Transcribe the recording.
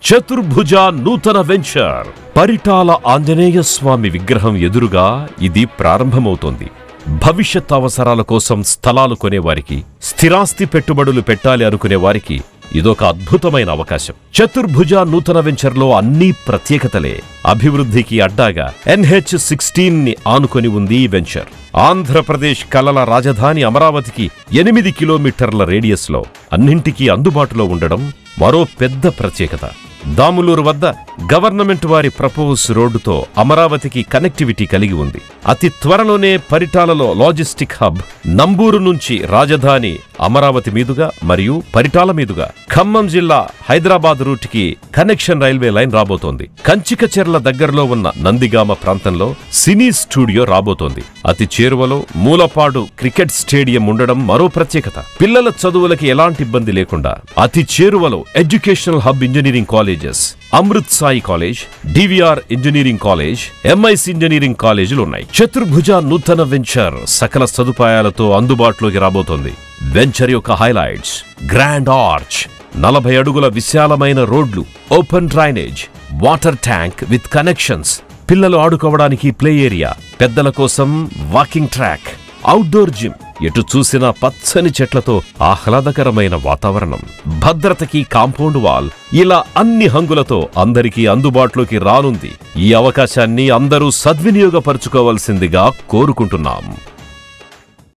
చతుర్భుజ నూతన వెంచర్. పరిటాల ఆంజనేయ స్వామి విగ్రహం ఎదురుగా ఇది ప్రారంభమవుతోంది. భవిష్యత్ అవసరాల కోసం స్థలాలు కొనేవారికి, స్థిరాస్తి పెట్టుబడులు పెట్టాలి అనుకునే వారికి ఇదొక అద్భుతమైన అవకాశం. చతుర్భుజ నూతన వెంచర్లో అన్ని ప్రత్యేకతలే. అభివృద్ధికి అడ్డాగా NH16 ని ఆనుకొని ఉంది ఈ వెంచర్. ఆంధ్రప్రదేశ్ కలల రాజధాని అమరావతికి 8 కిలోమీటర్ల రేడియస్లో అన్నింటికీ అందుబాటులో ఉండడం మరో పెద్ద ప్రత్యేకత. దాములూరు వద్ద గవర్నమెంట్ వారి ప్రపోజ్ రోడ్డుతో అమరావతికి కనెక్టివిటీ కలిగి ఉంది. అతి త్వరలోనే పరిటాలలో లాజిస్టిక్ హబ్, నంబూరు నుంచి రాజధాని అమరావతి మీదుగా మరియు పరిటాల మీదుగా ఖమ్మం జిల్లా హైదరాబాద్ రూట్కి కనెక్షన్ రైల్వే లైన్ రాబోతోంది. కంచికచెర్ల దగ్గరలో ఉన్న నందిగామ ప్రాంతంలో సినీ స్టూడియో రాబోతోంది. అతి చేరువలో మూలపాడు క్రికెట్ స్టేడియం ఉండడం మరో ప్రత్యేకత. పిల్లల చదువులకి ఎలాంటి ఇబ్బంది లేకుండా అతి చేరువలో educational hub engineering colleges, Amrit Sai college, DVR engineering college, MIC engineering కాలేజీలు ఉన్నాయి. చతుర్భుజ నూతన వెంచర్ సకల సదుపాయాలతో అందుబాటులోకి రాబోతోంది. వెంచర్ యొక్క హైలైట్స్: గ్రాండ్ ఆర్చ్, 40 అడుగుల విశాలమైన రోడ్లు, open drainage, water tank with connections, పిల్లలు ఆడుకోవడానికి ప్లే ఏరియా, పెద్దల కోసం వాకింగ్ ట్రాక్, అవుట్డోర్ జిమ్, ఎటు చూసినా పచ్చని చెట్లతో ఆహ్లాదకరమైన వాతావరణం, భద్రతకి కాంపౌండ్ వాల్, ఇలా అన్ని హంగులతో అందరికీ అందుబాటులోకి రానుంది. ఈ అవకాశాన్ని అందరూ సద్వినియోగపరుచుకోవాల్సిందిగా కోరుకుంటున్నాం.